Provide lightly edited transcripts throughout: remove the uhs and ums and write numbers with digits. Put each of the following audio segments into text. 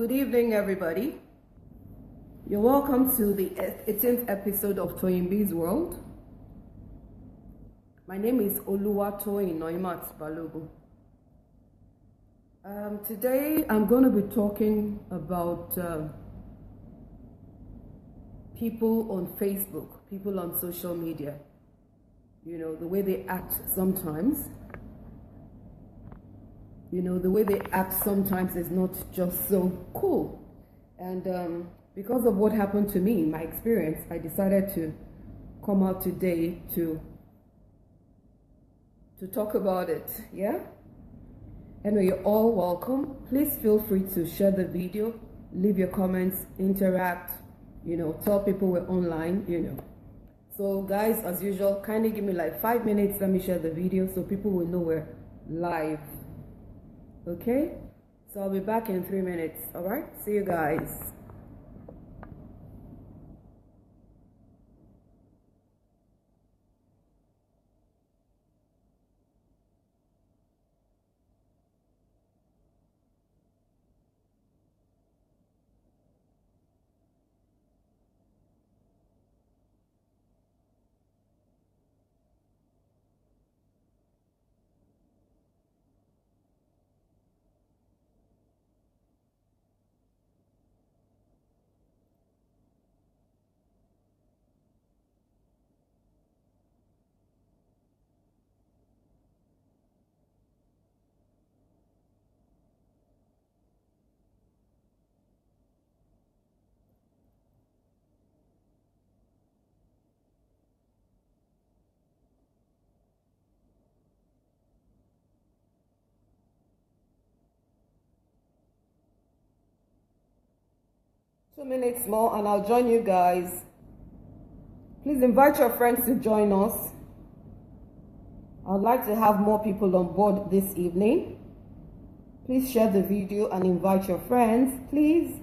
Good evening, everybody. You're welcome to the 18th episode of Toyeen's World. My name is Oluwatoyin Balogun. Today, I'm going to be talking about people on Facebook, people on social media. You know, the way they act sometimes. You know, the way they act sometimes is not just so cool. And because of what happened to me, my experience, I decided to come out today to talk about it, yeah? Anyway, you're all welcome. Please feel free to share the video, leave your comments, interact, you know, tell people we're online, you know. So guys, as usual, kindly give me like 5 minutes, let me share the video so people will know we're live. Okay, so I'll be back in 3 minutes. All right, see you guys. Two minutes more and I'll join you guys. Please invite your friends to join us. I'd like to have more people on board this evening. Please share the video and invite your friends, please.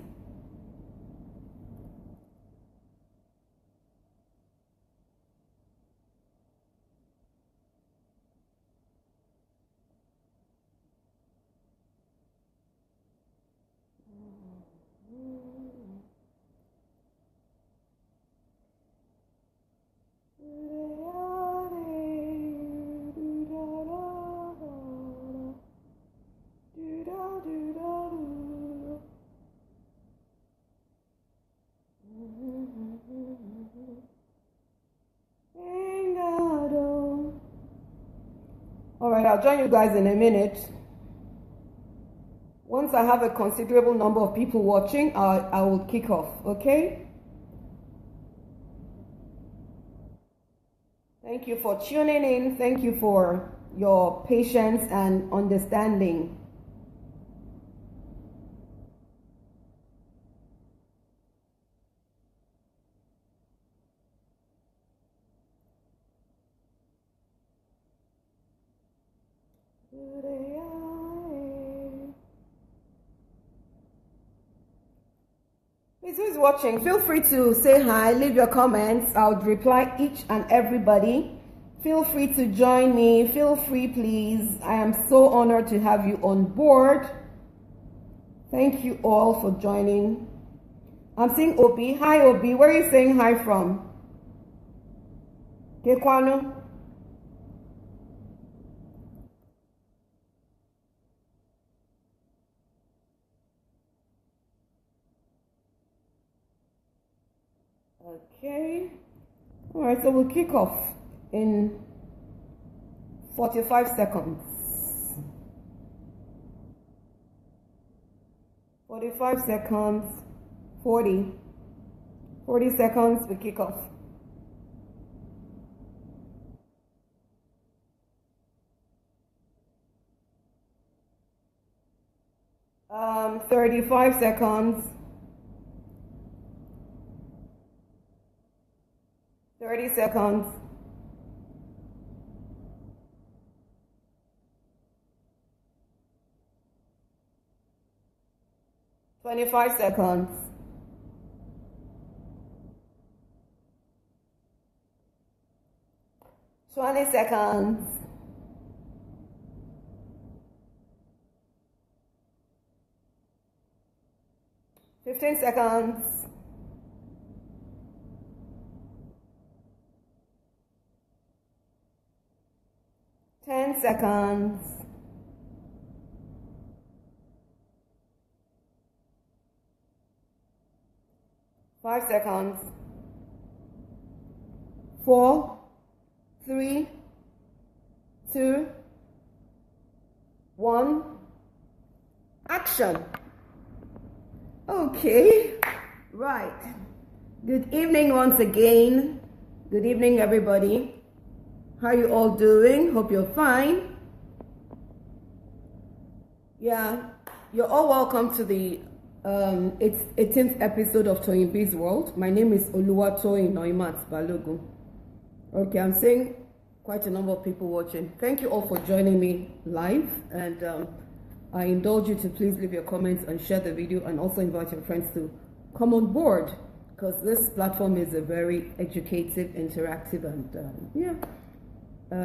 All right, I'll join you guys in a minute. Once I have a considerable number of people watching, I will kick off, okay? Thank you for tuning in. Thank you for your patience and understanding. Please, who's watching, feel free to say hi, leave your comments. I'll reply each and everybody. Feel free to join me. Feel free, please. I am so honored to have you on board. Thank you all for joining. I'm seeing Obi. Hi, Obi. Where are you saying hi from? Kekwanu. Okay. All right, so we'll kick off in 45 seconds. 45 seconds. 40 seconds, we kick off. Um, 35 seconds. 30 seconds. 25 seconds. 20 seconds. 15 seconds. 10 seconds. 5 seconds. 4, 3, 2, 1. Action. Okay, right. Good evening once again. Good evening, everybody. How are you all doing? Hope you're fine. Yeah, you're all welcome to the 18th episode of Toyeen B's World. My name is Oluwatoyin Balogun. Okay, I'm seeing quite a number of people watching. Thank you all for joining me live, and I indulge you to please leave your comments and share the video, and also invite your friends to come on board, because this platform is a very educative, interactive, and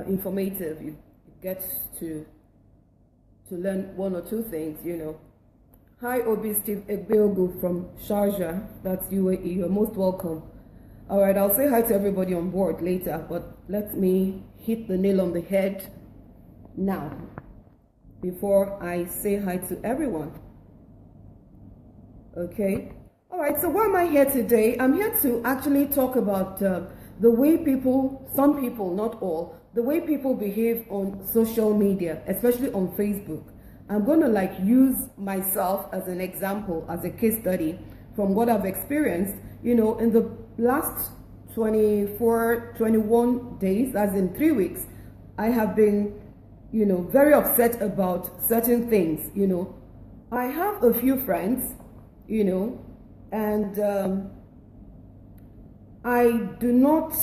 informative. You get to learn one or two things, you know. Hi, Obi Steve Egbeogu from Sharjah, that's UAE. You're most welcome. All right, I'll say hi to everybody on board later, but let me hit the nail on the head now before I say hi to everyone. Okay. All right, so why am I here today? I'm here to actually talk about the way people, some people, not all, the way people behave on social media, especially on Facebook. I'm going to use myself as an example, as a case study from what I've experienced, you know, in the last 24, 21 days, as in 3 weeks. I have been, you know, very upset about certain things, you know. I have a few friends, you know, and I do not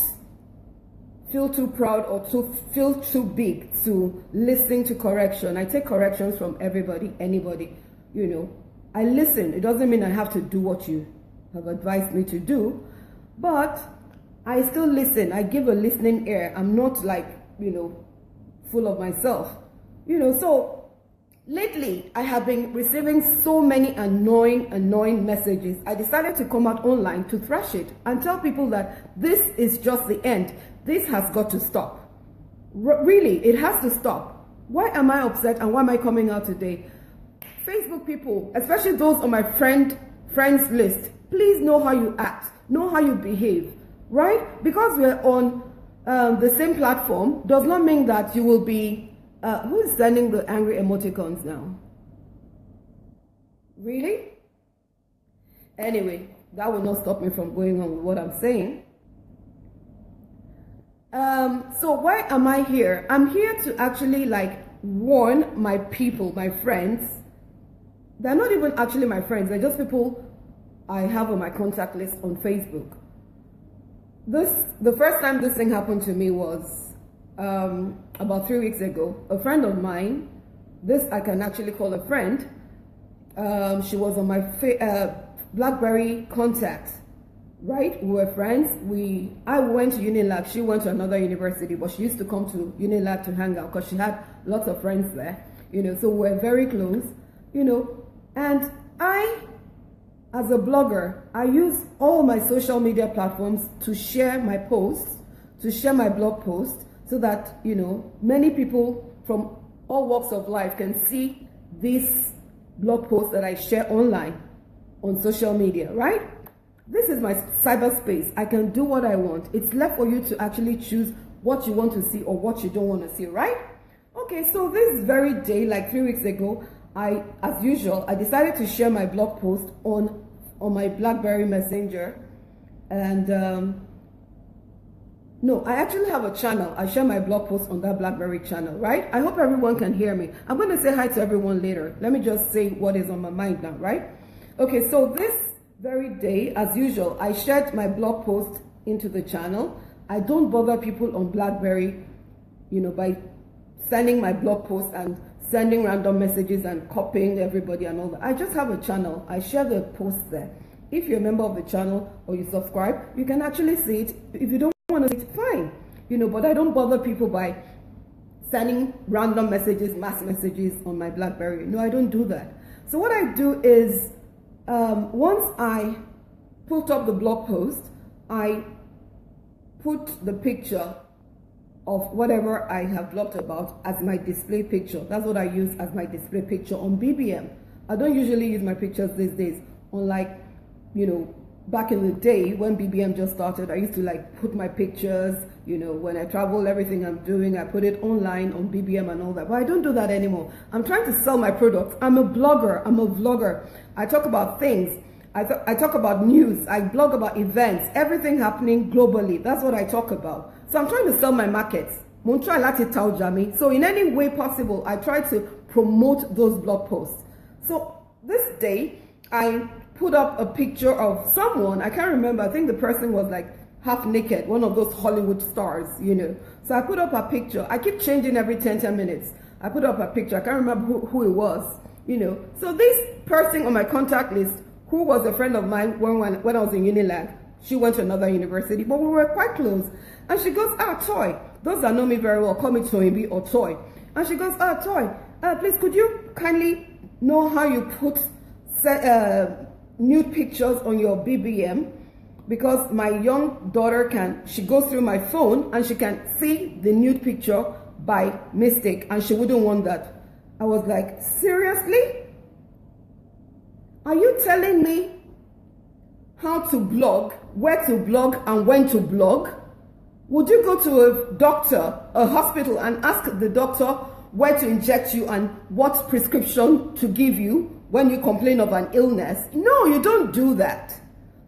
feel too proud or to feel too big to listen to correction. I take corrections from everybody, anybody, you know. I listen. It doesn't mean I have to do what you have advised me to do, but I still listen. I give a listening ear. I'm not you know, full of myself, you know. So lately I have been receiving so many annoying messages. I decided to come out online to thrash it and tell people that this is just the end. This has got to stop. Really, it has to stop. Why am I upset and why am I coming out today? Facebook people, especially those on my friends list, please know how you act, know how you behave, right? Because we're on the same platform does not mean that you will be, who is sending the angry emoticons now? Really? Anyway, that will not stop me from going on with what I'm saying. So why am I here? I'm here to actually warn my people, my friends. They're not even actually my friends. They're just people I have on my contact list on Facebook. The first time this thing happened to me was about 3 weeks ago. A friend of mine, this I can actually call a friend. She was on my BlackBerry contact. Right, we were friends. I went to Unilag, she went to another university, but she used to come to Unilag to hang out because she had lots of friends there, you know, so we're very close, you know. And I, as a blogger, I use all my social media platforms to share my posts, to share my blog posts, so that, you know, many people from all walks of life can see this blog post that I share online on social media, right? This is my cyberspace. I can do what I want. It's left for you to actually choose what you want to see or what you don't want to see, right? Okay, so this very day, 3 weeks ago, as usual, I decided to share my blog post on my BlackBerry Messenger. And no, I actually have a channel. I share my blog post on that BlackBerry channel, right? I hope everyone can hear me. I'm going to say hi to everyone later. Let me just say what is on my mind now, right? Okay, so this very day, as usual, I shared my blog post into the channel. I don't bother people on BlackBerry, you know, by sending my blog post and sending random messages and copying everybody and all that. I just have a channel. I share the post there. If you're a member of the channel or you subscribe, you can actually see it. If you don't want to see it, fine, you know, but I don't bother people by sending random messages, mass messages on my BlackBerry. No, I don't do that. So what I do is once I put up the blog post, I put the picture of whatever I have blogged about as my display picture. That's what I use as my display picture on BBM. I don't usually use my pictures these days, unlike, you know, back in the day when BBM just started. I used to like put my pictures, you know, when I travel, everything I'm doing, I put it online on BBM and all that. But I don't do that anymore. I'm trying to sell my products. I'm a blogger. I'm a vlogger. I talk about things. I talk about news. I blog about events, everything happening globally. That's what I talk about. So I'm trying to sell my markets. So in any way possible, I try to promote those blog posts. So this day, I put up a picture of someone. I can't remember. I think the person was like half naked, one of those Hollywood stars, you know. So I put up a picture. I keep changing every 10 minutes. I put up a picture. I can't remember who it was, you know. So this person on my contact list, who was a friend of mine when I was in Unilag, she went to another university, but we were quite close. And she goes, Toy. Those that know me very well call me Toyeen or Toy. And she goes, Toy, please could you kindly know how you put nude pictures on your BBM? Because my young daughter she goes through my phone and she can see the nude picture by mistake, and she wouldn't want that. I was like, seriously? Are you telling me how to blog, where to blog, and when to blog? Would you go to a doctor, a hospital, and ask the doctor where to inject you and what prescription to give you when you complain of an illness? No, you don't do that.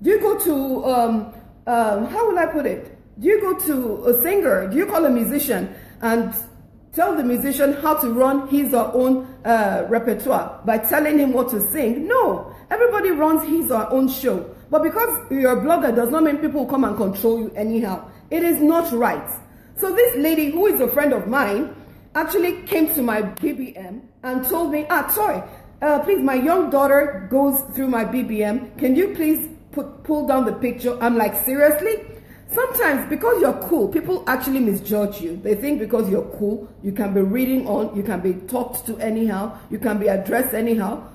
Do you go to, how will I put it? Do you go to a singer? Do you call a musician and tell the musician how to run his or own repertoire by telling him what to sing? No, everybody runs his or own show. But because you're a blogger does not mean people will come and control you anyhow. It is not right. So this lady, who is a friend of mine, actually came to my BBM and told me, Toy, please, my young daughter goes through my BBM. Can you please pull down the picture? I'm like, seriously? Sometimes because you're cool, people actually misjudge you. They think because you're cool, you can be reading on, you can be talked to anyhow, you can be addressed anyhow.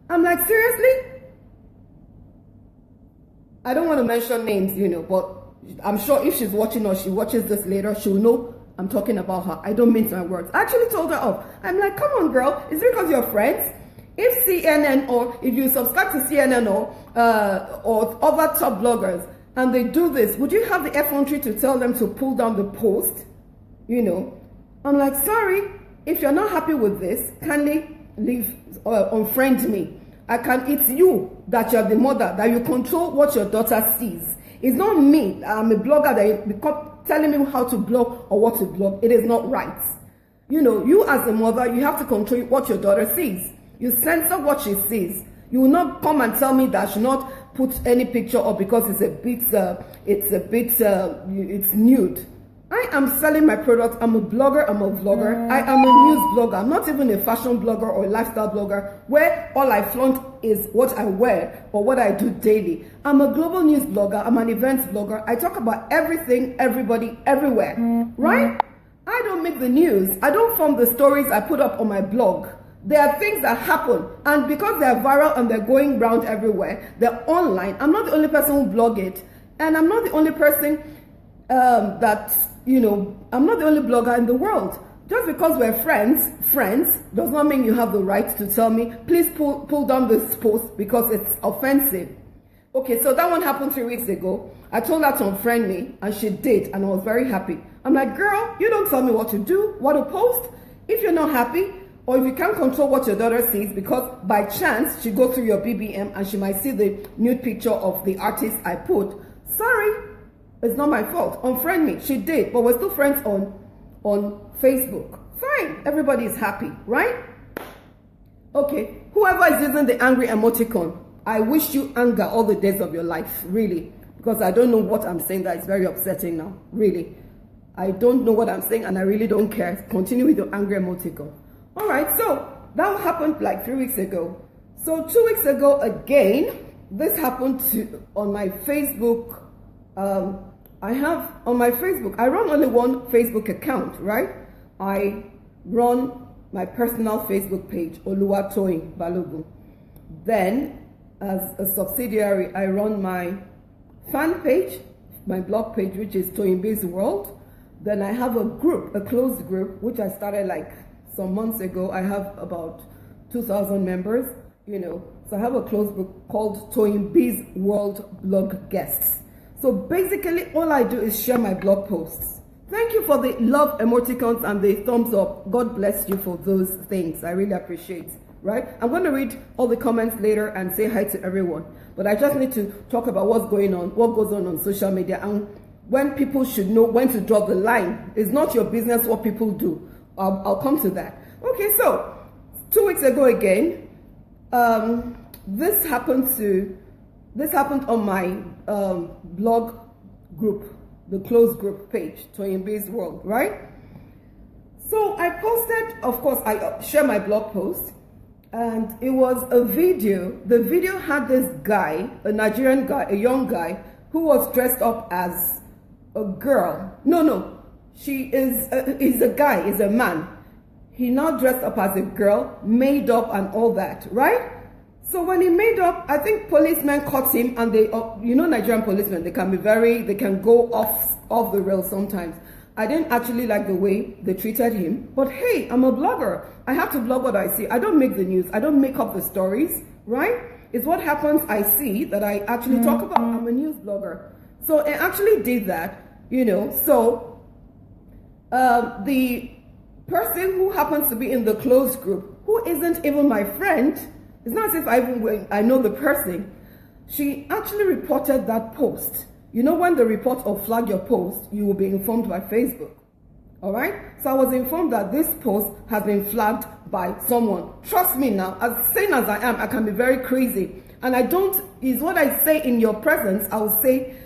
I'm like, seriously? I don't want to mention names, you know, but I'm sure if she's watching or she watches this later, she'll know I'm talking about her. I don't mince my words. I actually told her off. I'm like, come on, girl. Is it because you're friends? If CNN or if you subscribe to CNN or other top bloggers and they do this, would you have the effrontery to tell them to pull down the post? You know, I'm like, sorry, if you're not happy with this, kindly leave or unfriend me. It's you that you're the mother, that you control what your daughter sees. It's not me. I'm a blogger that you telling me how to blog or what to blog. It is not right. You know, you as a mother, you have to control what your daughter sees. You censor what she sees. You will not come and tell me that I should not put any picture up because it's nude. I am selling my product. I'm a blogger. I'm a vlogger. I am a news blogger. I'm not even a fashion blogger or a lifestyle blogger where all I flaunt is what I wear or what I do daily. I'm a global news blogger. I'm an events blogger. I talk about everything, everybody, everywhere, right? I don't make the news. I don't form the stories I put up on my blog. There are things that happen, and because they're viral and they're going around everywhere, they're online. I'm not the only person who blog it, and I'm not the only person I'm not the only blogger in the world. Just because we're friends does not mean you have the right to tell me, please pull down this post because it's offensive. Okay, so that one happened 3 weeks ago. I told her to unfriend me, and she did, and I was very happy. I'm like, girl, you don't tell me what to do, what to post. If you're not happy, or if you can't control what your daughter sees, because by chance she goes through your BBM and she might see the nude picture of the artist I put, sorry, it's not my fault. Unfriend me. She did, but we're still friends on Facebook. Fine, everybody is happy, right? Okay, whoever is using the angry emoticon, I wish you anger all the days of your life, really, because I don't know what I'm saying that is very upsetting now, really. I don't know what I'm saying and I really don't care. Continue with your angry emoticon. All right, so that happened like 3 weeks ago. So 2 weeks ago again, this happened on my Facebook. I run only one Facebook account, right? I run my personal Facebook page, Oluwatoyin Balogun. Then as a subsidiary, I run my fan page, my blog page, which is Toyeen World. Then I have a group, a closed group, which I started like some months ago. I have about 2,000 members, you know. So I have a closed group called Toyeen World Blog Guests. So basically all I do is share my blog posts. Thank you for the love emoticons and the thumbs up. God bless you for those things. I really appreciate, right? I'm going to read all the comments later and say hi to everyone. But I just need to talk about what's going on, what goes on social media, and when people should know when to draw the line. It's not your business what people do. I'll come to that. Okay, so 2 weeks ago again, this happened on my blog group, the closed group page, Toyeen World, right? So I posted, of course, I share my blog post, and it was a video. The video had this guy, a Nigerian guy, a young guy, who was dressed up as a girl. No, he's a guy, he's a man. He now dressed up as a girl, made up and all that, right? So when he made up, I think policemen caught him, and they, you know, Nigerian policemen, they can go off the rails sometimes. I didn't actually like the way they treated him, but hey, I'm a blogger. I have to blog what I see. I don't make the news. I don't make up the stories, right? It's what happens I see that I actually talk about. I'm a news blogger. So I actually did that, you know. So the person who happens to be in the closed group, who isn't even my friend, it's not as if I know the person, she actually reported that post. You know, when they report or flag your post, you will be informed by Facebook. All right? So I was informed that this post has been flagged by someone. Trust me now, as sane as I am, I can be very crazy. And I don't, is what I say in your presence, I will say,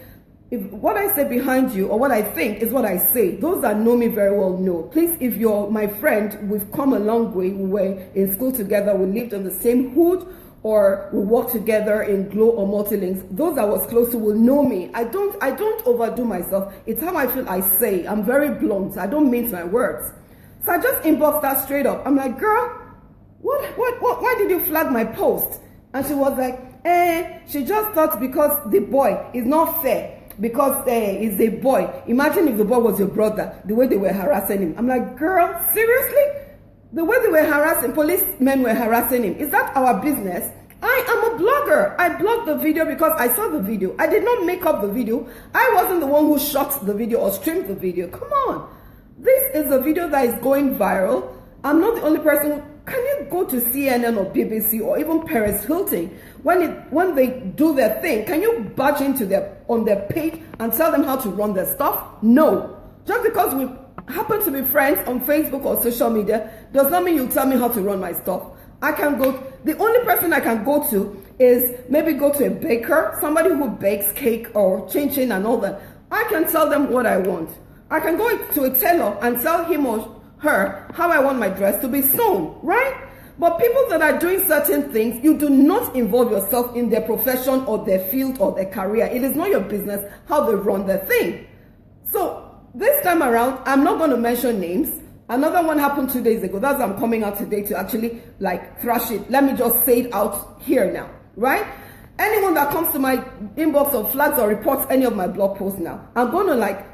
if what I say behind you or what I think is what I say. Those that know me very well know. Please, if you're my friend, we've come a long way. We were in school together, we lived in the same hood, or we work together in Glow or Multilinks. Those I was close to will know me. I don't overdo myself. It's how I feel I say. I'm very blunt. I don't mince my words. So I just inboxed her straight up. I'm like, girl, why did you flag my post? And she was like, she just thought because the boy is not fair. Because he's a boy. Imagine if the boy was your brother, the way they were harassing him. I'm like, girl, seriously? The way they were harassing, policemen were harassing him. Is that our business? I am a blogger. I blogged the video because I saw the video. I did not make up the video. I wasn't the one who shot the video or streamed the video. Come on. This is a video that is going viral. I'm not the only person. Can you go to CNN or BBC or even Paris Hilton? When they do their thing, can you barge into on their page and tell them how to run their stuff? No. Just because we happen to be friends on Facebook or social media does not mean you tell me how to run my stuff. I can go, the only person I can go to is maybe go to a baker, somebody who bakes cake or chin and all that. I can tell them what I want. I can go to a tailor and tell him or her how I want my dress to be sewn, right? But people that are doing certain things, you do not involve yourself in their profession or their field or their career. It is not your business how they run their thing. So this time around, I'm not going to mention names. Another one happened 2 days ago. That's why I'm coming out today to actually like thrash it. Let me just say it out here now, right? Anyone that comes to my inbox or flags or reports any of my blog posts now, I'm going to like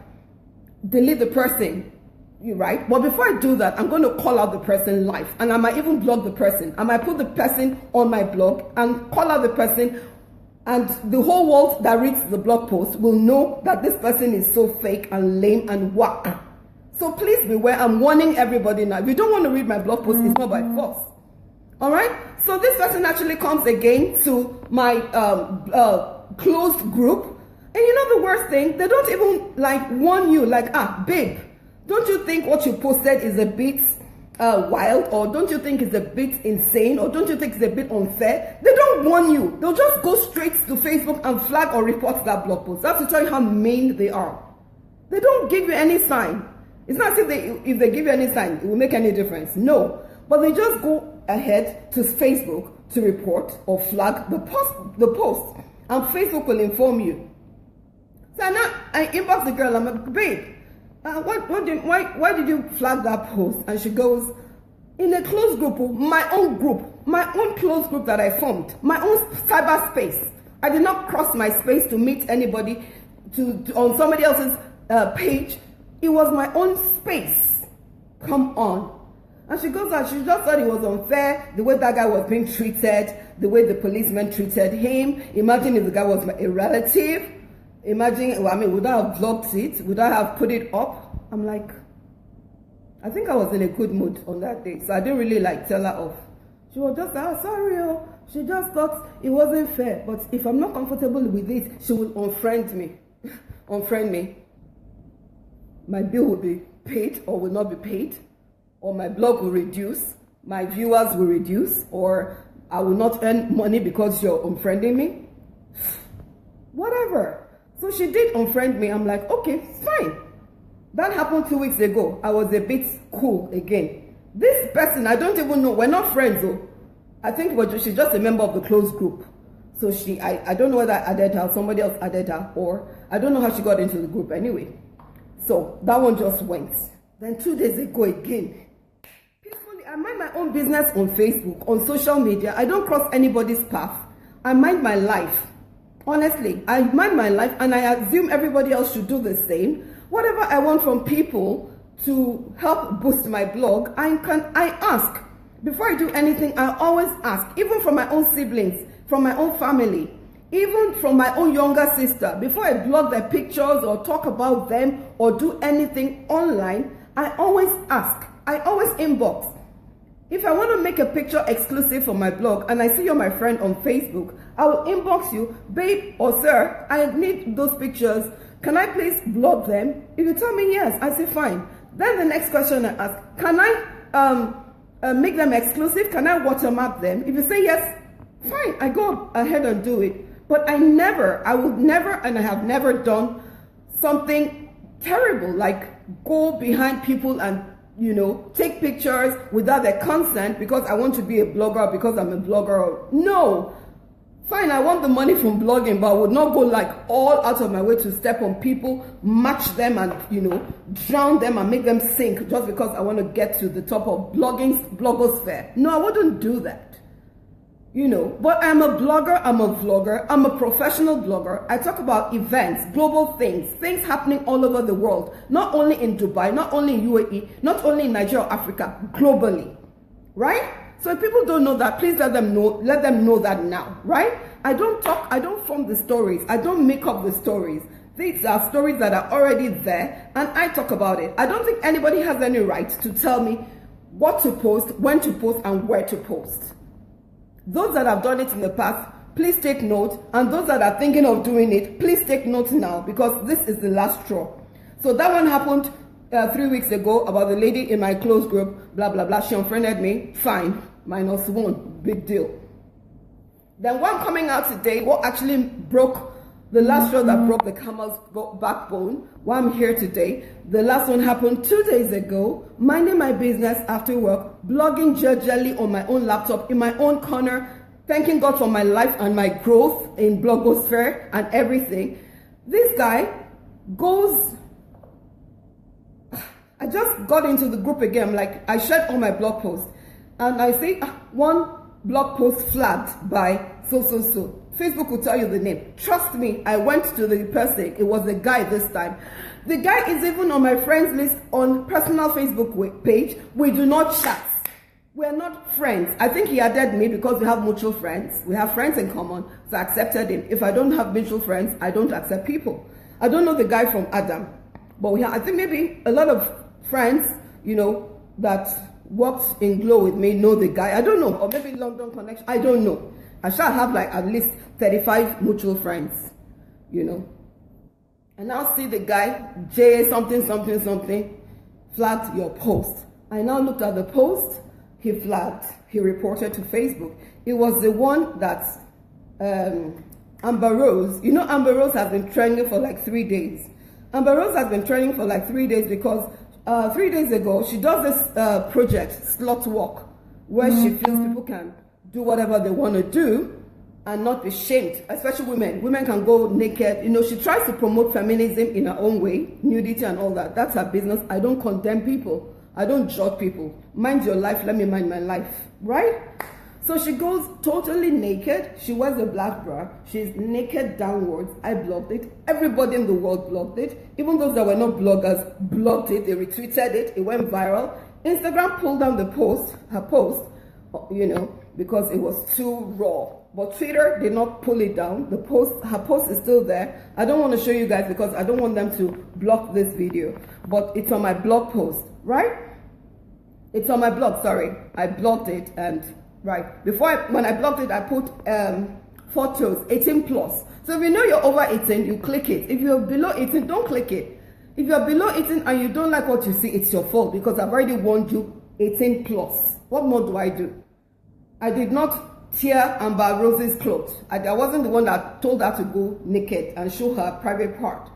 delete the person. Right? But before I do that, I'm going to call out the person live, and I might even blog the person. I might put the person on my blog and call out the person, and the whole world that reads the blog post will know that this person is so fake and lame and whack. So please beware. I'm warning everybody now. If you don't want to read my blog post, it's not by force. All right? So this person actually comes again to my closed group, and you know the worst thing? They don't even like warn you, like, babe, don't you think what you posted is a bit wild, or don't you think it's a bit insane, or don't you think it's a bit unfair? They don't warn you. They'll just go straight to Facebook and flag or report that blog post. That's to tell you how mean they are. They don't give you any sign. It's not as if they give you any sign, it will make any difference. No. But they just go ahead to Facebook to report or flag the post. And Facebook will inform you. So now I inbox the girl, I'm like, babe, why did you flag that post? And she goes, in a closed group, my own closed group that I formed, my own cyberspace. I did not cross my space to meet anybody on somebody else's page. It was my own space. Come on. And she goes out, she just thought it was unfair, the way that guy was being treated, the way the policeman treated him. Imagine if the guy was a relative. Imagine, well, I mean, would I have blocked it? Would I have put it up? I'm like, I think I was in a good mood on that day, so I didn't really like tell her off. She was just like, oh, sorry, oh. She just thought it wasn't fair. But if I'm not comfortable with it, she will unfriend me. Unfriend me. My bill will be paid or will not be paid. Or my blog will reduce, my viewers will reduce, or I will not earn money because you're unfriending me. Whatever. So she did unfriend me. I'm like, okay, fine. That happened 2 weeks ago. I was a bit cool again. This person, I don't even know. We're not friends though. I think she's just a member of the closed group. So I don't know whether I added her, somebody else added her, or I don't know how she got into the group anyway. So that one just went. Then 2 days ago again, I mind my own business on Facebook, on social media. I don't cross anybody's path. I mind my life. Honestly, I mind my life, and I assume everybody else should do the same. Whatever I want from people to help boost my blog, I ask. Before I do anything, I always ask, even from my own siblings, from my own family, even from my own younger sister. Before I blog their pictures or talk about them or do anything online, I always ask. I always inbox. If I want to make a picture exclusive for my blog and I see you're my friend on Facebook, I will inbox you, babe or sir, I need those pictures. Can I please blog them? If you tell me yes, I say fine. Then the next question I ask, can I make them exclusive? Can I watermark them? If you say yes, fine, I go ahead and do it. But I would never, and I have never done something terrible like go behind people and take pictures without their consent because I want to be a blogger, because I'm a blogger. No. Fine, I want the money from blogging, but I would not go like all out of my way to step on people, match them and, drown them and make them sink just because I want to get to the top of blogosphere. No, I wouldn't do that. But I'm a blogger, I'm a vlogger, I'm a professional blogger. I talk about events, global things happening all over the world, not only in Dubai, not only in UAE, not only in Nigeria or Africa, globally, right? So if people don't know that, please let them know that now, right? I don't form the stories, I don't make up the stories. These are stories that are already there and I talk about it. I don't think anybody has any right to tell me what to post, when to post and where to post. Those that have done it in the past, please take note. And those that are thinking of doing it, please take note now because this is the last straw. So that one happened 3 weeks ago about the lady in my closed group, blah, blah, blah. She unfriended me. Fine. -1. Big deal. Then one coming out today, what actually broke the last straw that broke the camel's backbone, why I'm here today. The last one happened 2 days ago, minding my business after work, blogging gingerly on my own laptop, in my own corner, thanking God for my life and my growth in blogosphere and everything. This guy goes, I just got into the group again, I'm like, I shared all my blog posts, and I say, one blog post flagged by so. Facebook will tell you the name. Trust me, I went to the person. It was a guy this time. The guy is even on my friends list on personal Facebook page. We do not chat. We're not friends. I think he added me because we have mutual friends. We have friends in common, so I accepted him. If I don't have mutual friends, I don't accept people. I don't know the guy from Adam, but I think maybe a lot of friends, that worked in Glow with me know the guy. I don't know, or maybe London connection. I don't know. I shall have like at least 35 mutual friends, And now see the guy, J something, flagged your post. I now looked at the post, he flagged, he reported to Facebook. It was the one that Amber Rose, Amber Rose has been trending for like 3 days. Amber Rose has been trending for like 3 days because 3 days ago, she does this project, Slot Walk, where she feels people can do whatever they want to do and not be shamed, especially women. Women can go naked. She tries to promote feminism in her own way, nudity and all that. That's her business. I don't condemn people. I don't judge people. Mind your life, let me mind my life, right? So she goes totally naked. She wears a black bra. She's naked downwards. I blocked it. Everybody in the world blocked it. Even those that were not bloggers blocked it. They retweeted it. It went viral. Instagram pulled down the post, her post, you know, because it was too raw. But Twitter did not pull it down. The post, her post is still there. I don't want to show you guys because I don't want them to block this video. But it's on my blog post, right? It's on my blog, sorry. I blocked it and, right. When I blocked it, I put photos, 18 plus. So if you know you're over 18, you click it. If you're below 18, don't click it. If you're below 18 and you don't like what you see, it's your fault because I've already warned you 18 plus. What more do? I did not tear Amber Rose's clothes. I wasn't the one that told her to go naked and show her private part.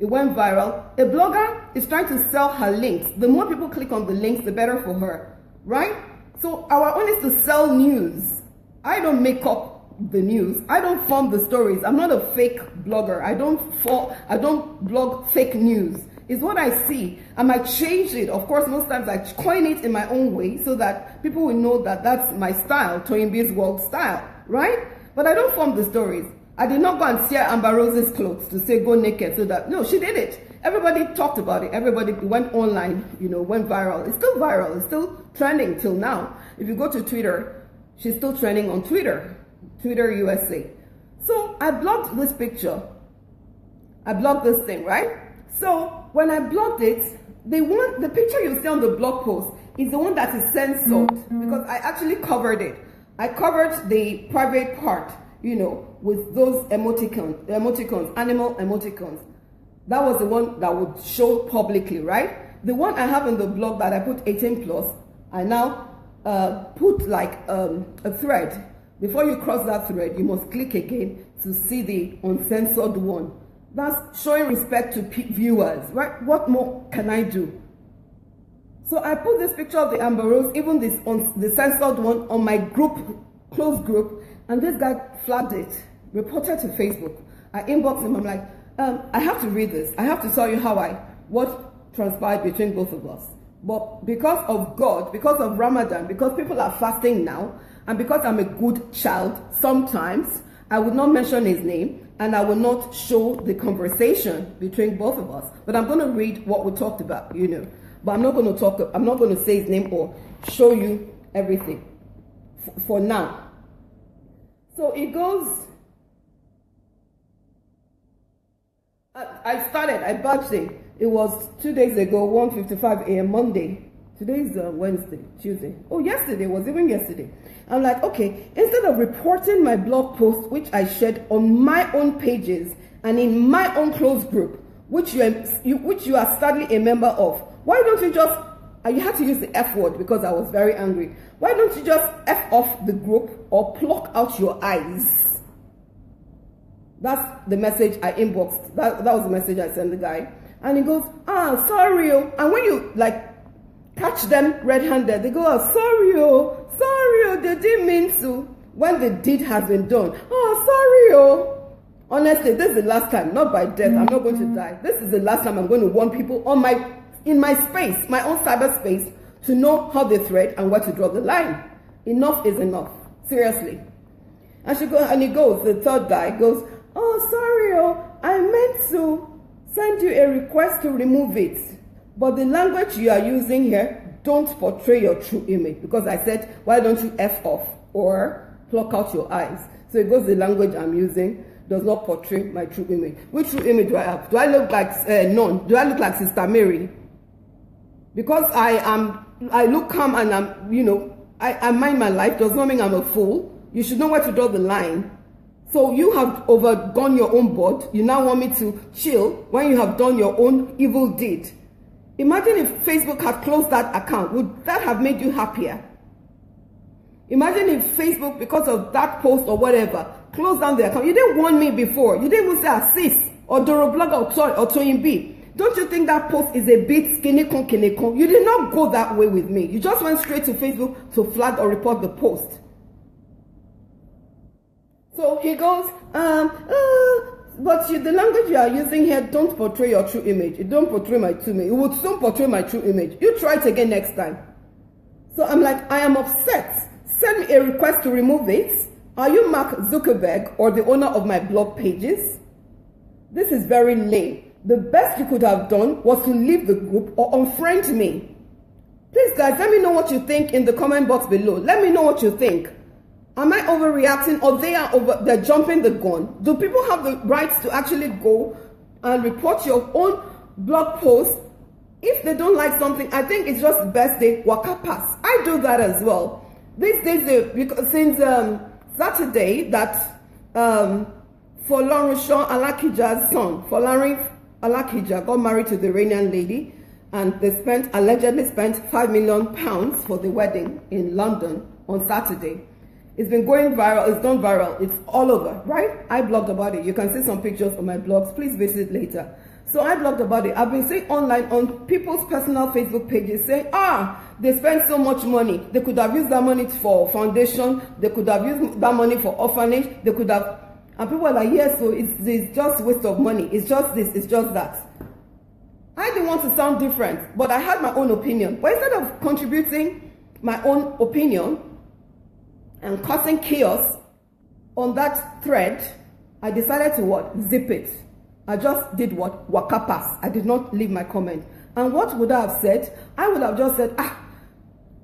It went viral. A blogger is trying to sell her links. The more people click on the links, the better for her, right? So our own is to sell news. I don't make up the news. I don't form the stories. I'm not a fake blogger. I don't blog fake news. It's what I see. I might change it. Of course, most times I coin it in my own way so that people will know that that's my style, Toyeen B's world style, right? But I don't form the stories. I did not go and tear Amber Rose's clothes to say go naked so that, no, she did it. Everybody talked about it. Everybody went online, you know, went viral. It's still viral. It's still trending till now. If you go to Twitter, she's still trending on Twitter USA. So I blocked this picture. I blocked this thing, right? So when I blocked it, the picture you see on the blog post is the one that is censored because I actually covered it. I covered the private part, you know, with those emoticons, animal emoticons. That was the one that would show publicly, right? The one I have in the blog that I put 18 plus, I now put like a thread. Before you cross that thread, you must click again to see the uncensored one. That's showing respect to viewers, right? What more can I do? So I put this picture of the Amber Rose, even this on the censored one, on my group, closed group, and this guy flagged it, reported to Facebook. I inboxed him. I'm like, I have to read this. I have to tell you what transpired between both of us. But because of God, because of Ramadan, because people are fasting now, and because I'm a good child, sometimes I would not mention his name. And I will not show the conversation between both of us. But I'm going to read what we talked about, you know. But I'm not going to say his name or show you everything for now. So it goes, I badged it. It was 2 days ago, 1:55 a.m. Monday. Today's Wednesday, Tuesday. Oh, yesterday, was even yesterday. I'm like, okay, instead of reporting my blog post, which I shared on my own pages and in my own closed group, which you are sadly a member of, why don't you just, you had to use the F word because I was very angry. Why don't you just F off the group or pluck out your eyes? That's the message I inboxed. That was the message I sent the guy. And he goes, sorry. And when you like catch them red-handed, they go, sorry, they didn't mean to, when the deed has been done. Sorry. Honestly, this is the last time, not by death, I'm not going to die. This is the last time I'm going to warn people in my space, my own cyberspace, to know how they thread and where to draw the line. Enough is enough, seriously. And he goes, the third guy goes, sorry, I meant to send you a request to remove it. But the language you are using here don't portray your true image. Because I said, why don't you F off or pluck out your eyes? So it goes, the language I'm using does not portray my true image. Which true image do I have? Do I look like none? Do I look like Sister Mary? Because I look calm and I'm, you know, I mind my life does not mean I'm a fool. You should know where to draw the line. So you have overdone your own board. You now want me to chill when you have done your own evil deed. Imagine if Facebook had closed that account. Would that have made you happier? Imagine if Facebook, because of that post or whatever, closed down the account. You didn't warn me before. You didn't even say assist or Doroblogger or Toyeen B. Don't you think that post is a bit skinny con? You did not go that way with me. You just went straight to Facebook to flag or report the post. So he goes, the language you are using here don't portray your true image. It don't portray my true image. It would soon portray my true image. You try it again next time. So I'm like, I am upset. Send me a request to remove it. Are you Mark Zuckerberg or the owner of my blog pages? This is very lame. The best you could have done was to leave the group or unfriend me. Please guys, let me know what you think in the comment box below. Let me know what you think. Am I overreacting or they're jumping the gun? Do people have the rights to actually go and report your own blog post? If they don't like something, I think it's just best they waka pass. I do that as well. These days, because since Saturday, that Folarin Alakija's son, Folarin Alakija, got married to the Iranian lady, and they allegedly spent £5 million for the wedding in London on Saturday. It's been going viral. It's gone viral. It's all over, right? I blogged about it. You can see some pictures on my blogs. Please visit later. So I blogged about it. I've been saying online on people's personal Facebook pages saying, they spend so much money. They could have used that money for foundation. They could have used that money for orphanage. They could have, and people are like, yes, so it's just waste of money. It's just this, it's just that. I didn't want to sound different, but I had my own opinion. But instead of contributing my own opinion and causing chaos on that thread, I decided to what? Zip it. I just did what? Waka pass. I did not leave my comment. And what would I have said? I would have just said,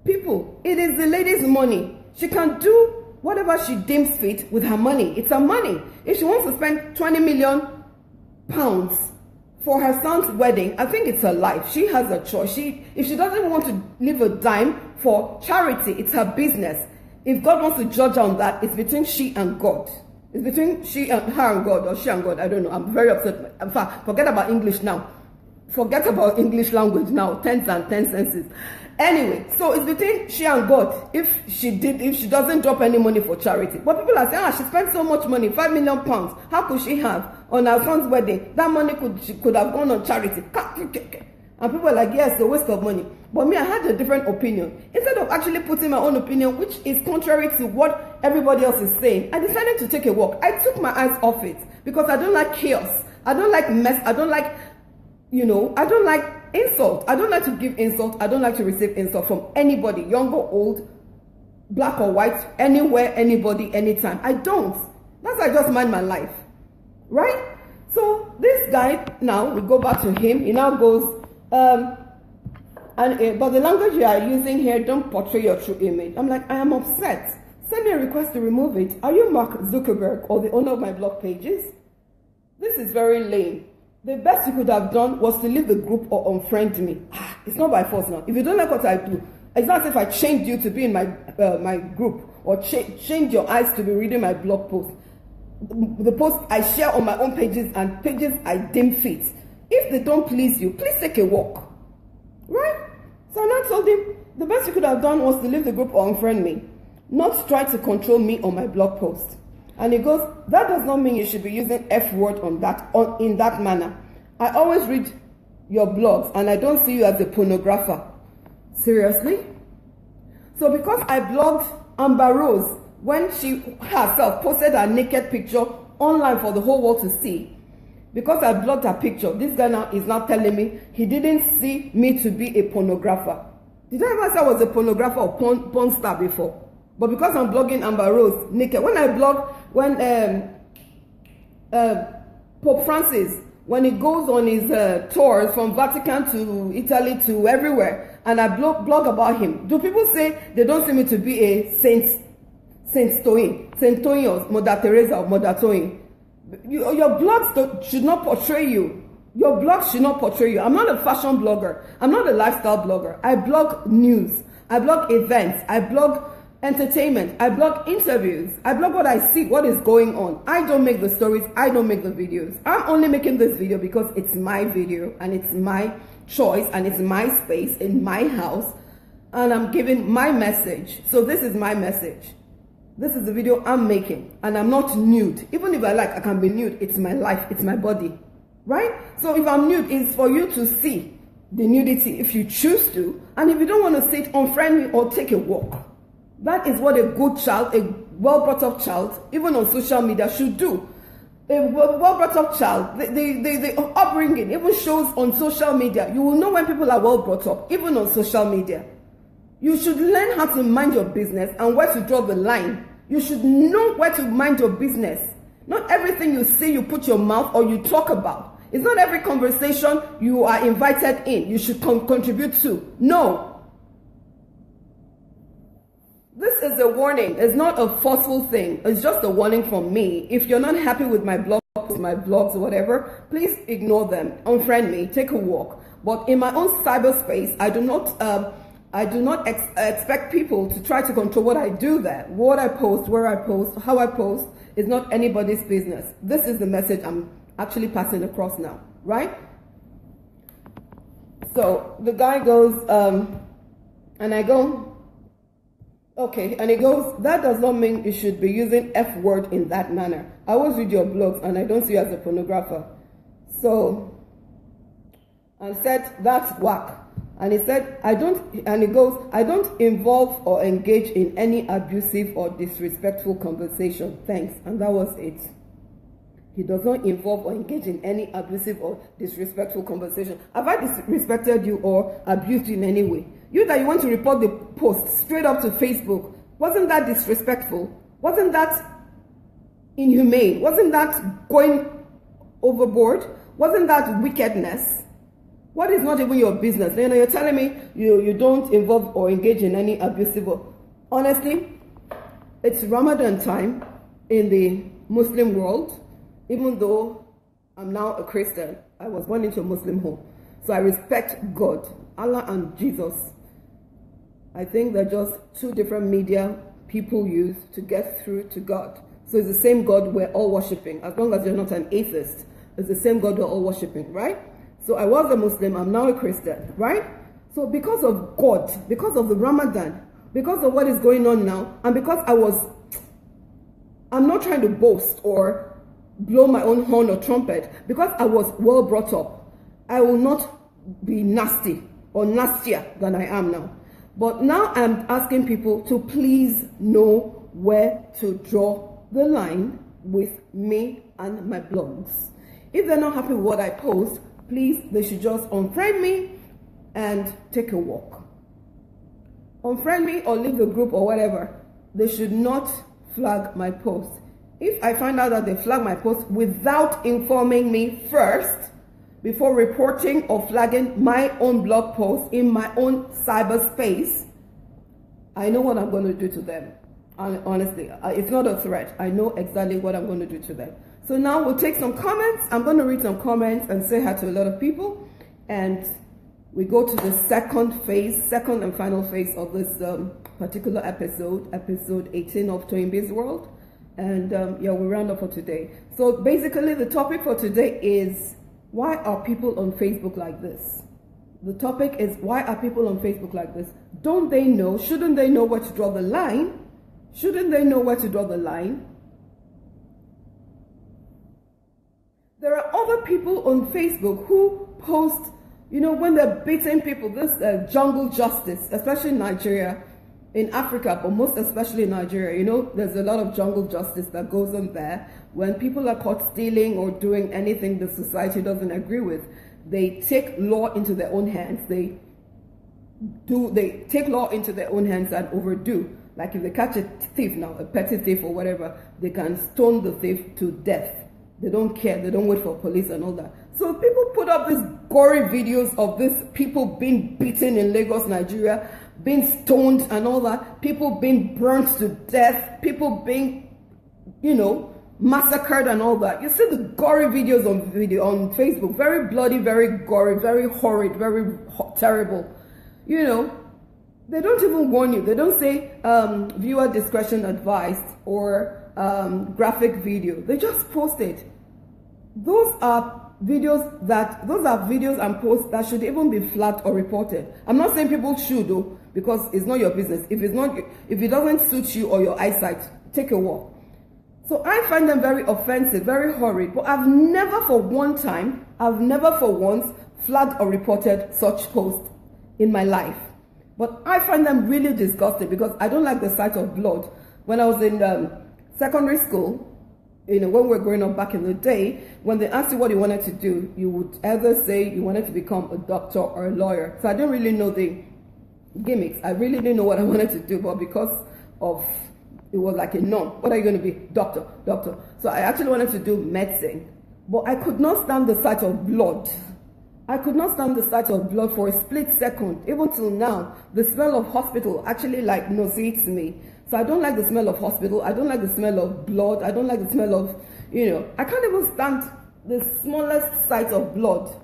people, it is the lady's money. She can do whatever she deems fit with her money. It's her money. If she wants to spend £20 million for her son's wedding, I think it's her life. She has a choice. If she doesn't want to leave a dime for charity, it's her business. If God wants to judge on that, it's between she and God. It's between her and God, or she and God. I don't know. I'm very upset. In fact, forget about English now. Forget about English language now. Tense and 10 senses. Anyway, so it's between she and God if she doesn't drop any money for charity. But people are saying, she spent so much money, £5 million. How could she have on her son's wedding? That money could have gone on charity. And people are like, yes, it's a waste of money. But me, I had a different opinion. Instead of actually putting my own opinion, which is contrary to what everybody else is saying, I decided to take a walk. I took my eyes off it because I don't like chaos. I don't like mess. I don't like, I don't like insult. I don't like to give insult. I don't like to receive insult from anybody, young or old, black or white, anywhere, anybody, anytime. I don't. That's why I just mind my life. Right? So this guy, now we go back to him. He now goes, but the language you are using here don't portray your true image. I'm like, I am upset. Send me a request to remove it. Are you Mark Zuckerberg or the owner of my blog pages? This is very lame. The best you could have done was to leave the group or unfriend me. It's not by force now. If you don't like what I do, it's not as if I changed you to be in my my group or change your eyes to be reading my blog post. The posts I share on my own pages and pages I deem fit. If they don't please you, please take a walk. Right? So I told him, the best you could have done was to leave the group or unfriend me, not try to control me on my blog post. And he goes, that does not mean you should be using F word in that manner. I always read your blogs and I don't see you as a pornographer. Seriously? So because I blogged Amber Rose when she herself posted her naked picture online for the whole world to see, because I blocked her picture, this guy now is now telling me he didn't see me to be a pornographer. Did I ever say I was a pornographer or porn star before? But because I'm blogging Amber Rose naked, when Pope Francis, when he goes on his tours from Vatican to Italy to everywhere, and I blog about him, do people say they don't see me to be a Saint Toyeen or Mother Teresa or Mother Toyeen? Your blogs should not portray you. Your blogs should not portray you. I'm not a fashion blogger. I'm not a lifestyle blogger. I blog news. I blog events. I blog entertainment. I blog interviews. I blog what I see, what is going on. I don't make the stories. I don't make the videos. I'm only making this video because it's my video and it's my choice and it's my space in my house and I'm giving my message. So this is my message. This is the video I'm making and I'm not nude. Even if I can be nude. It's my life. It's my body. Right? So if I'm nude, it's for you to see the nudity if you choose to. And if you don't want to see it, unfriend me or take a walk. That is what a good child, a well brought up child, even on social media, should do. a well brought up child, the upbringing even shows on social media. You will know when people are well brought up, even on social media. You should learn how to mind your business and where to draw the line. You should know where to mind your business. Not everything you see, you put your mouth or you talk about. It's not every conversation you are invited in, you should contribute to. No. This is a warning. It's not a forceful thing. It's just a warning from me. If you're not happy with my blog, my vlogs or whatever, please ignore them. Unfriend me. Take a walk. But in my own cyberspace, I do not expect people to try to control what I do there. What I post, where I post, how I post is not anybody's business. This is the message I'm actually passing across now, right? So the guy goes, and I go, okay, and he goes, that does not mean you should be using F word in that manner. I always read your blogs and I don't see you as a pornographer. So, and said, that's whack. And he said, and he goes, I don't involve or engage in any abusive or disrespectful conversation. Thanks. And that was it. He does not involve or engage in any abusive or disrespectful conversation. Have I disrespected you or abused you in any way? You that you want to report the post straight up to Facebook, wasn't that disrespectful? Wasn't that inhumane? Wasn't that going overboard? Wasn't that wickedness? What is not even your business? You know, you're telling me you don't involve or engage in any abusive or... Honestly, it's Ramadan time in the Muslim world. Even though I'm now a Christian, I was born into a Muslim home. So I respect God, Allah and Jesus. I think they're just two different media people use to get through to God. So it's the same God we're all worshiping. As long as you're not an atheist, it's the same God we're all worshiping, right? So I was a Muslim, I'm now a Christian, right? So because of God, because of the Ramadan, because of what is going on now, and because I'm not trying to boast or blow my own horn or trumpet, because I was well brought up, I will not be nasty or nastier than I am now. But now I'm asking people to please know where to draw the line with me and my blogs. If they're not happy with what I post, please, they should just unfriend me and take a walk. Unfriend me or leave the group or whatever. They should not flag my post. If I find out that they flag my post without informing me first, before reporting or flagging my own blog post in my own cyberspace, I know what I'm going to do to them. Honestly, it's not a threat. I know exactly what I'm going to do to them. So now we'll take some comments. I'm going to read some comments and say hi to a lot of people. And we go to the second and final phase of this particular episode 18 of Toyeen World. And yeah, we'll round up for today. So basically the topic for today is, why are people on Facebook like this? The topic is, why are people on Facebook like this? Don't they know? Shouldn't they know where to draw the line? Shouldn't they know where to draw the line? There are other people on Facebook who post, you know, when they're beating people, this jungle justice, especially in Nigeria, in Africa, but most especially in Nigeria, you know, there's a lot of jungle justice that goes on there. When people are caught stealing or doing anything the society doesn't agree with, they take law into their own hands. They take law into their own hands and overdo. Like if they catch a thief now, a petty thief or whatever, they can stone the thief to death. They don't care. They don't wait for police and all that. So people put up these gory videos of these people being beaten in Lagos, Nigeria, being stoned and all that, people being burnt to death, people being, you know, massacred and all that. You see the gory videos on Facebook, very bloody, very gory, very horrid, very terrible. You know, they don't even warn you. They don't say viewer discretion advised or graphic video. They just post it. Those are videos and posts that should even be flagged or reported. I'm not saying people should though, because it's not your business. If it doesn't suit you or your eyesight, take a walk. So I find them very offensive, very horrid, but I've never for once flagged or reported such posts in my life. But I find them really disgusting because I don't like the sight of blood. When I was in secondary school, you know, when we were growing up back in the day, when they asked you what you wanted to do, you would either say you wanted to become a doctor or a lawyer. So I didn't really know the gimmicks. I really didn't know what I wanted to do, but because of, it was like a norm. What are you going to be? Doctor, doctor. So I actually wanted to do medicine, but I could not stand the sight of blood. I could not stand the sight of blood for a split second. Even till now, the smell of hospital actually like nauseates me. So I don't like the smell of hospital. I don't like the smell of blood. I don't like the smell of, you know, I can't even stand the smallest sight of blood.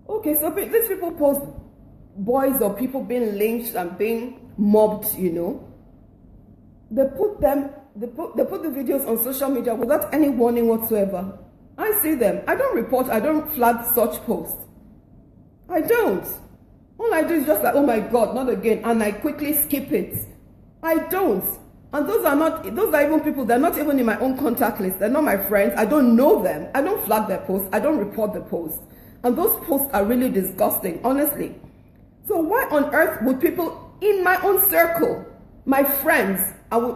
Okay, so these people post boys or people being lynched and being mobbed, you know. They put the videos on social media without any warning whatsoever. I see them. I don't report. I don't flag such posts. I don't. All I do is just like, oh my God, not again. And I quickly skip it. I don't. And those are even people, they're not even in my own contact list. They're not my friends. I don't know them. I don't flag their posts. I don't report the posts. And those posts are really disgusting, honestly. So why on earth would people in my own circle, my friends,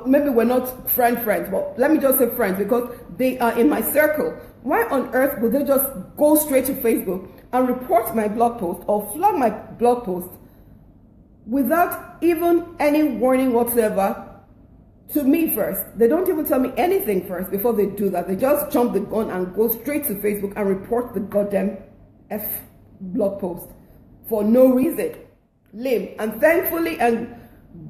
maybe we're not friends, but let me just say friends because they are in my circle. Why on earth would they just go straight to Facebook and report my blog post or flag my blog post without even any warning whatsoever to me first? They don't even tell me anything first before they do that. They just jump the gun and go straight to Facebook and report the goddamn blog post for no reason. Lame. And thankfully, and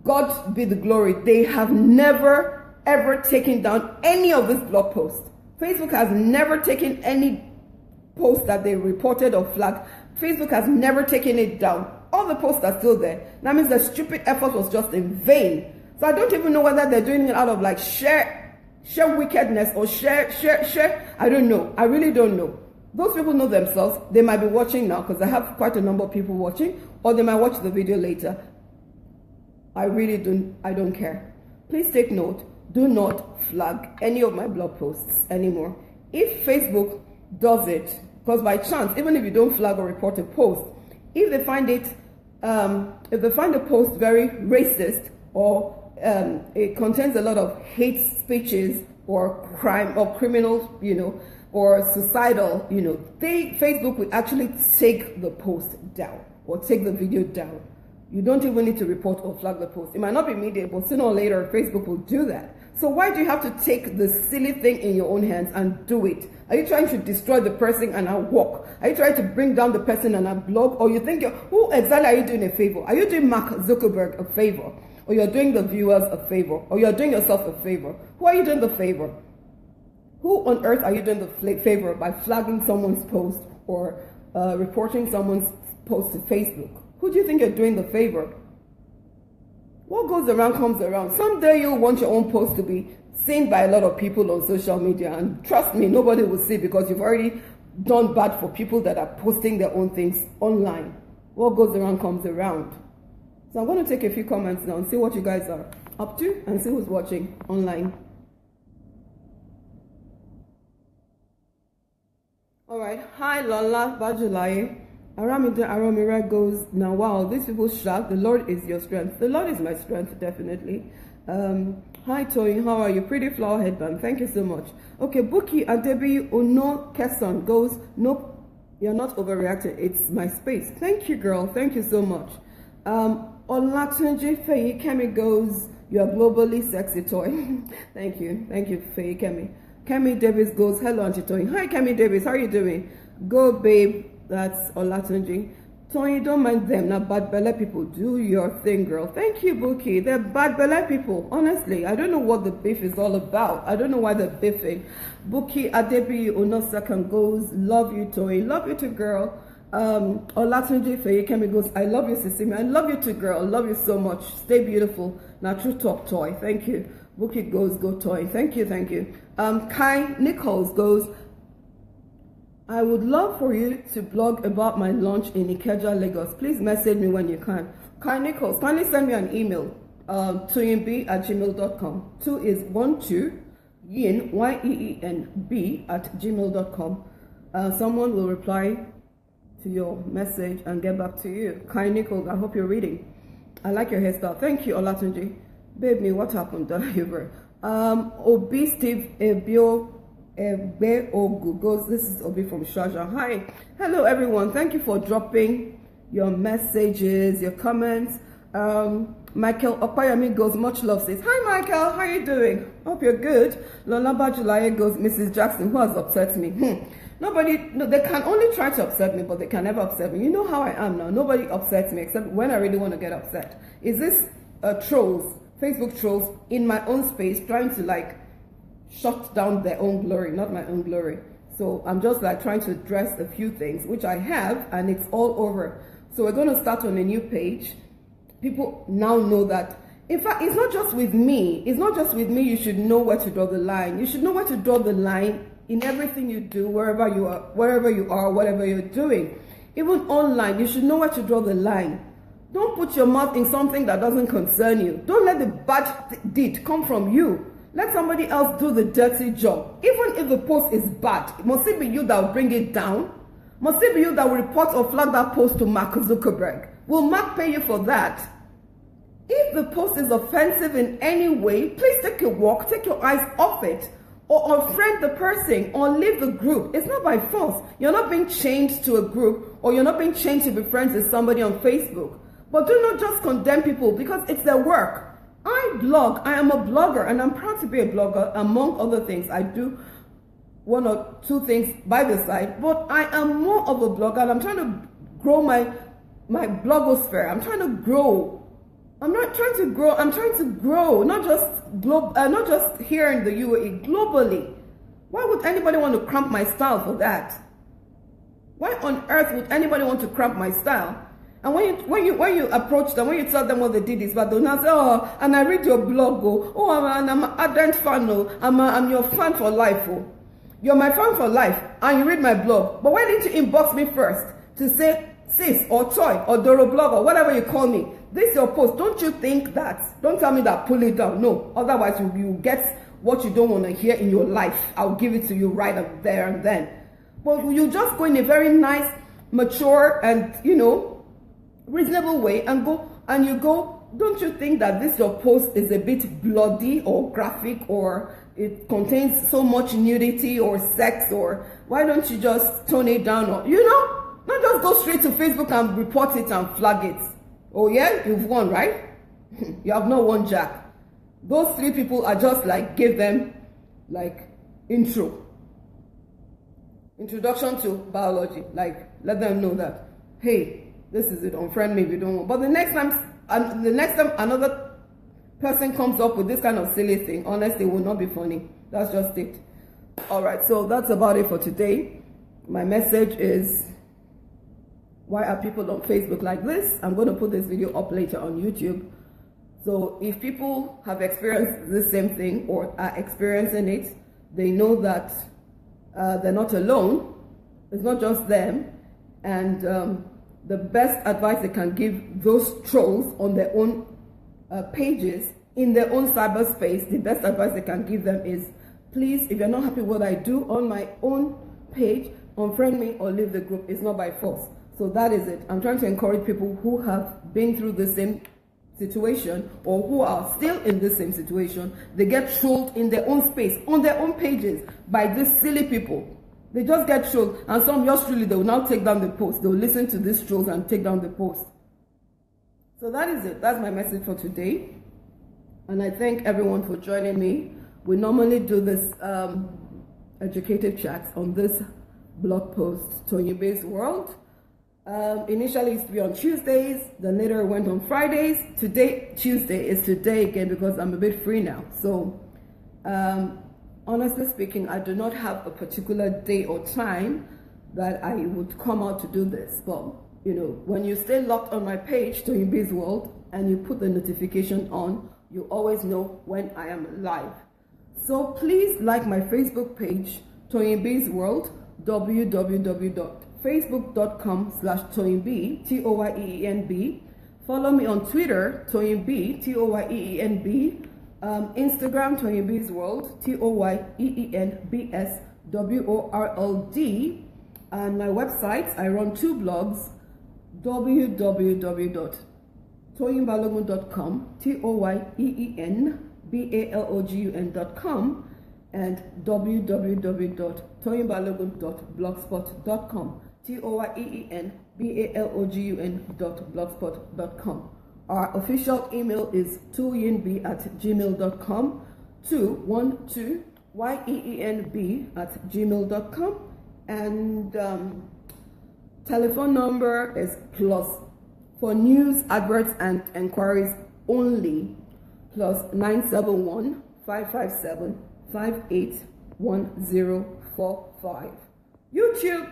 God be the glory, they have never ever taken down any of this blog posts. Facebook has never taken any post that they reported or flagged. Facebook has never taken it down. All the posts are still there. That means the stupid effort was just in vain. So I don't even know whether they're doing it out of like share wickedness or share. I don't know. I really don't know. Those people know themselves. They might be watching now because I have quite a number of people watching, or they might watch the video later. I don't care. Please take note. Do not flag any of my blog posts anymore. If Facebook does it, because by chance, even if you don't flag or report a post, if they find it, if they find a post very racist or it contains a lot of hate speeches or crime or criminal, you know, or suicidal, you know, Facebook will actually take the post down or take the video down. You don't even need to report or flag the post. It might not be immediate, but sooner or later, Facebook will do that. So why do you have to take the silly thing in your own hands and do it? Are you trying to destroy the person and walk? Are you trying to bring down the person and blog? Or you think, who exactly are you doing a favor? Are you doing Mark Zuckerberg a favor? Or you're doing the viewers a favor? Or you're doing yourself a favor? Who are you doing the favor? Who on earth are you doing the favor by flagging someone's post or reporting someone's post to Facebook? Who do you think you're doing the favor? What goes around comes around. Someday you'll want your own post to be seen by a lot of people on social media. And trust me, nobody will see because you've already done bad for people that are posting their own things online. What goes around comes around. So I'm going to take a few comments now and see what you guys are up to and see who's watching online. All right. Hi, Lola Bajulaye. Aramide Aramira goes, now wow, these people shout, the Lord is your strength. The Lord is my strength, definitely. Hi, Toyeen, how are you? Pretty flower headband, thank you so much. Okay, Buki Adebi Uno Kesson goes, nope, you're not overreacting, it's my space. Thank you, girl, thank you so much. Olatunji Feyi Kemi goes, you're globally sexy toy. Thank you, Feyi Kemi. Kemi Davis goes, hello, Auntie Toyeen. Hi, Kemi Davis, how are you doing? Go, babe. That's Olatunji. Toyeen, don't mind them. Now, bad belly people, do your thing, girl. Thank you, Buki. They're bad belly people. Honestly, I don't know what the beef is all about. I don't know why they're beefing. Buki Adebi Onosakan goes, love you, Toyeen. Love you too, girl. Olatunji Feyikemi goes, I love you, Sisimi. I love you too, girl. Love you so much. Stay beautiful. Now, true talk, Toy. Thank you. Buki goes, go, Toy. Thank you, thank you. Kai Nichols goes, I would love for you to blog about my launch in Ikeja, Lagos. Please message me when you can. Kai Nichols, kindly send me an email, toyeenb@gmail.com. 2 is 1 2, yin, Y-E-E-N-B @gmail.com. Someone will reply to your message and get back to you. Kai Nichols, I hope you're reading. I like your hairstyle. Thank you, Olatunji. Babe, me, what happened? Obi Steve Ebio Ogu goes, this is Obi from Sharjah. Hi. Hello, everyone. Thank you for dropping your messages, your comments. Michael Opayami goes, much love, says, hi, Michael. How are you doing? Hope you're good. Lola Bajulaye goes, Mrs. Jackson, who has upset me? Nobody, no, they can only try to upset me, but they can never upset me. You know how I am now. Nobody upsets me except when I really want to get upset. Is this trolls, Facebook trolls in my own space trying to like shut down their own glory, not my own glory. So I'm just like trying to address a few things, which I have, and it's all over. So we're going to start on a new page. People now know that, in fact, it's not just with me. It's not just with me. You should know where to draw the line. You should know where to draw the line in everything you do, wherever you are, whatever you're doing. Even online, you should know where to draw the line. Don't put your mouth in something that doesn't concern you. Don't let the bad deed come from you. Let somebody else do the dirty job. Even if the post is bad, must it be you that will bring it down? Must it be you that will report or flag that post to Mark Zuckerberg? Will Mark pay you for that? If the post is offensive in any way, please take a walk, take your eyes off it, or unfriend the person, or leave the group. It's not by force. You're not being chained to a group, or you're not being chained to be friends with somebody on Facebook. But do not just condemn people because it's their work. I blog. I am a blogger, and I'm proud to be a blogger. Among other things, I do one or two things by the side, but I am more of a blogger, and I'm trying to grow my blogosphere. I'm trying to grow. I'm not trying to grow. I'm trying to grow, not just here in the UAE, globally. Why would anybody want to cramp my style for that? Why on earth would anybody want to cramp my style? And when you approach them, when you tell them what they did is bad, they'll now say, oh, and I read your blog, I'm an ardent fan, I'm your fan for life, oh. You're my fan for life, and you read my blog. But why didn't you inbox me first to say, sis, or Toy, or Doro blog, or whatever you call me? This is your post. Don't you think that? Don't tell me that, pull it down. No, otherwise you get what you don't want to hear in your life. I'll give it to you right up there and then. But you just go in a very nice, mature, and, reasonable way and you go, don't you think that this your post is a bit bloody or graphic, or it contains so much nudity or sex, or why don't you just tone it down, or not just go straight to Facebook and report it and flag it? Oh yeah, you've won, right? You have not won jack. Those three people are just like, give them like introduction to biology, like let them know that, hey, this is it, unfriend me if you don't want. But the next time another person comes up with this kind of silly thing, honestly, it will not be funny. That's just it. All right, so that's about it for today. My message is, why are people on Facebook like this? I'm going to put this video up later on YouTube. So if people have experienced the same thing or are experiencing it, they know that they're not alone. It's not just them. And the best advice they can give those trolls on their own pages, in their own cyberspace, the best advice they can give them is, please, if you're not happy with what I do on my own page, unfriend me or leave the group. It's not by force. So that is it. I'm trying to encourage people who have been through the same situation or who are still in the same situation. They get trolled in their own space, on their own pages, by these silly people. They just get trolled, and some just truly, they will now take down the post. They will listen to these trolls and take down the post. So that is it. That's my message for today. And I thank everyone for joining me. We normally do this educative chats on this blog post, Toyeen World. Initially it used to be on Tuesdays, then later it went on Fridays. Today, Tuesday, is today again because I'm a bit free now. So honestly speaking, I do not have a particular day or time that I would come out to do this. But when you stay locked on my page, Toyeen World, and you put the notification on, you always know when I am live. So please like my Facebook page, Toyeen World, www.facebook.com/ToyeenB, Toyeenb. Follow me on Twitter, Toyeenb, Toyeenb. Instagram, Toyeen World, ToyeenBsWorld. And my website, I run two blogs, www.toyeenbalogun.com, ToyeenBalogun.com, and www.toyeenbalogun.blogspot.com. TOYEENBALOGUN.blogspot.com. Our official email is toyeenb@gmail.com, 212YEENB@gmail.com, and telephone number is plus for news, adverts, and inquiries only, plus 971-557-581045. YouTube,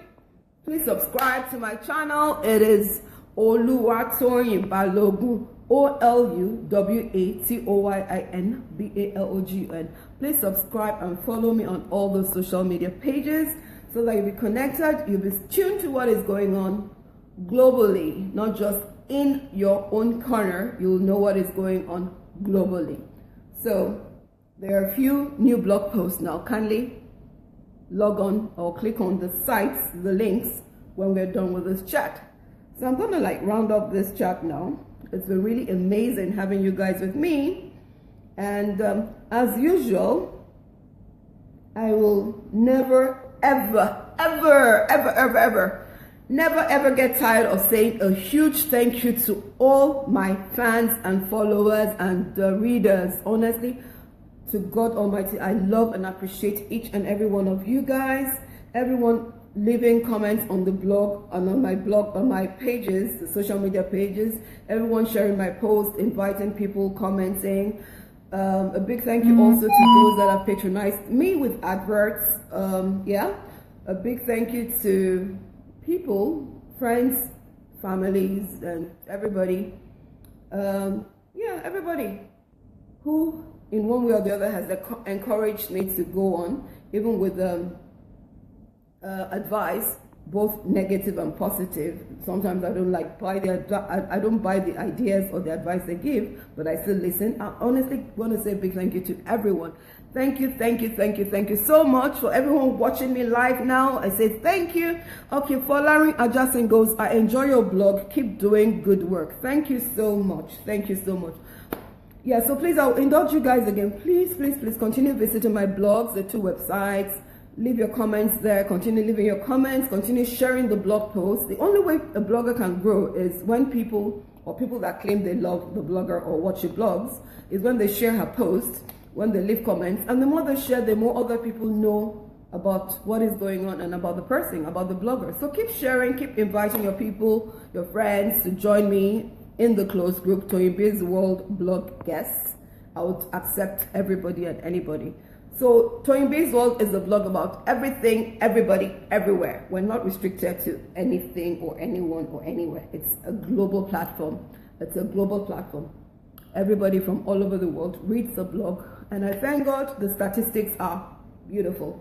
please subscribe to my channel. It is Oluwatoyin Balogun, OLUWATOYINBALOGUN. Please subscribe and follow me on all those social media pages so that you'll be connected, you'll be tuned to what is going on globally, not just in your own corner. You'll know what is going on globally. So there are a few new blog posts now. Kindly log on or click on the sites, the links, when we're done with this chat. So I'm gonna round up this chat now. It's been really amazing having you guys with me, and as usual, I will never ever get tired of saying a huge thank you to all my fans and followers and readers. Honestly, to God Almighty, I love and appreciate each and every one of you guys. Everyone leaving comments on the blog and on my blog, on my pages, the social media pages. Everyone sharing my posts, inviting people, commenting. A big thank you also to those that have patronized me with adverts. Yeah, a big thank you to people, friends, families, and everybody. Yeah, everybody who in one way or the other has encouraged me to go on, even with advice, both negative and positive. Sometimes I don't buy I don't buy the ideas or the advice they give, but I still listen. I honestly want to say a big thank you to everyone. Thank you so much for everyone watching me live now. I say thank you. Okay, Flipagram Adjacent goes, I enjoy your blog. Keep doing good work. Thank you so much. Thank you so much. Yeah, so please, I'll indulge you guys again. Please continue visiting my blogs, the two websites. Leave your comments there. Continue leaving your comments. Continue sharing the blog posts. The only way a blogger can grow is when people that claim they love the blogger or watch your blogs is when they share her posts, when they leave comments, and the more they share, the more other people know about what is going on and about the person, about the blogger. So keep sharing, keep inviting your people, your friends to join me in the closed group, Toyeen B's World Blog Guests. I would accept everybody and anybody. So Toyeen B's World is a blog about everything, everybody, everywhere. We're not restricted to anything or anyone or anywhere. It's a global platform. It's a global platform. Everybody from all over the world reads the blog, and I thank God the statistics are beautiful.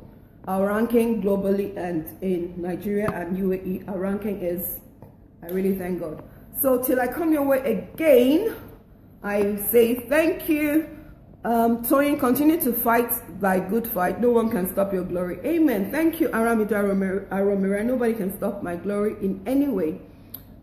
Our ranking globally and in Nigeria and UAE, our ranking is, I really thank God. So till I come your way again, I say thank you. Toyeen, continue to fight thy good fight. No one can stop your glory. Amen. Thank you, Aramita Romero. Nobody can stop my glory in any way.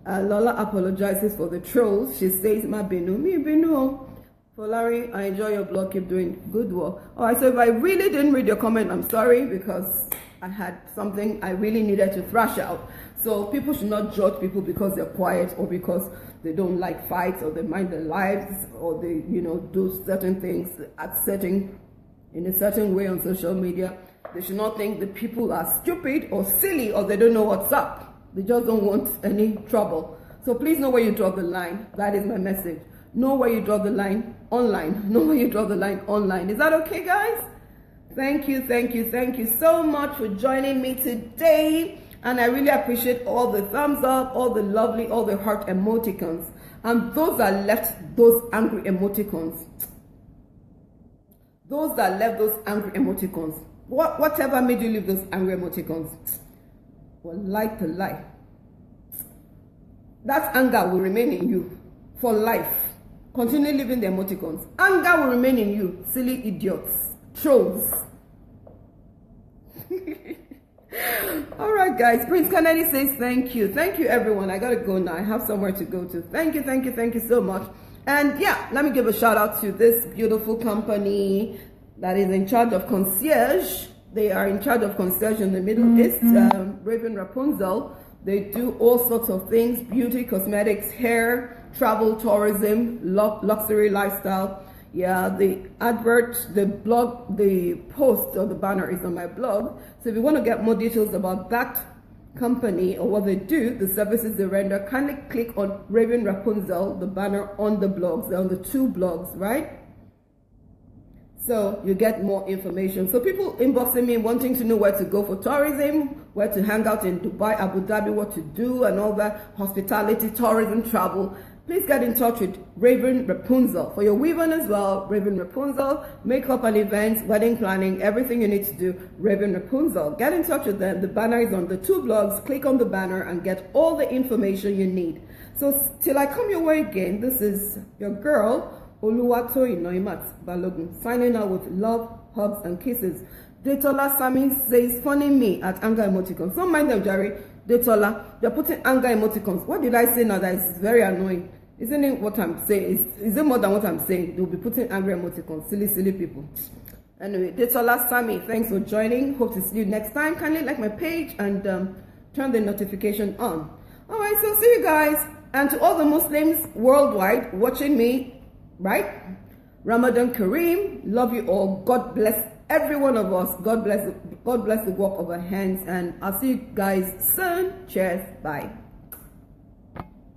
Lola apologizes for the trolls. She says, "Ma binu, mi binu." For Larry, I enjoy your blog. Keep doing good work. Oh, I said, if I really didn't read your comment, I'm sorry, because I had something I really needed to thrash out. So people should not judge people because they're quiet or because they don't like fights or they mind their lives or they, do certain things in a certain way on social media. They should not think the people are stupid or silly or they don't know what's up. They just don't want any trouble. So please know where you draw the line. That is my message. Know where you draw the line online. Know where you draw the line online. Is that okay, guys? Thank you so much for joining me today. And I really appreciate all the thumbs up, all the lovely, all the heart emoticons. And those that left those angry emoticons. Those that left those angry emoticons. Whatever made you leave those angry emoticons? Well, lie to lie. That anger will remain in you for life. Continue leaving the emoticons. Anger will remain in you, silly idiots, trolls. All right, guys. Prince Kennedy says thank you. Thank you, everyone. I gotta go now. I have somewhere to go to. Thank you so much. And yeah, let me give a shout out to this beautiful company, that is in charge of concierge. They are in charge of concierge in the Middle East. Raven Rapunzel. They do all sorts of things: beauty, cosmetics, hair, travel, tourism, luxury lifestyle. Yeah, the advert, the blog, the post or the banner is on my blog. So if you want to get more details about that company or what they do, the services they render, kindly click on Raven Rapunzel, the banner on the blogs. They're on the 2 blogs, right? So you get more information. So people inboxing me wanting to know where to go for tourism, where to hang out in Dubai, Abu Dhabi, what to do and all that, hospitality, tourism, travel. Please get in touch with Raven Rapunzel. For your weave-on as well, Raven Rapunzel, makeup and events, wedding planning, everything you need to do, Raven Rapunzel. Get in touch with them. The banner is on the 2 blogs. Click on the banner and get all the information you need. So till I come your way again, this is your girl, Oluwatoyin Balogun, signing out with love, hugs, and kisses. Detola Sami says, funny me at anger emoticons. Don't mind them, Jerry. Detola, they're putting anger emoticons. What did I say now that is very annoying? Isn't it what I'm saying? Is it more than what I'm saying? They'll be putting angry emoticons. Silly people. Anyway, Detola Sami, thanks for joining. Hope to see you next time. Kindly like my page and turn the notification on. Alright, so see you guys. And to all the Muslims worldwide watching me, right? Ramadan Kareem. Love you all. God bless every one of us. God bless the work of our hands. And I'll see you guys soon. Cheers. Bye.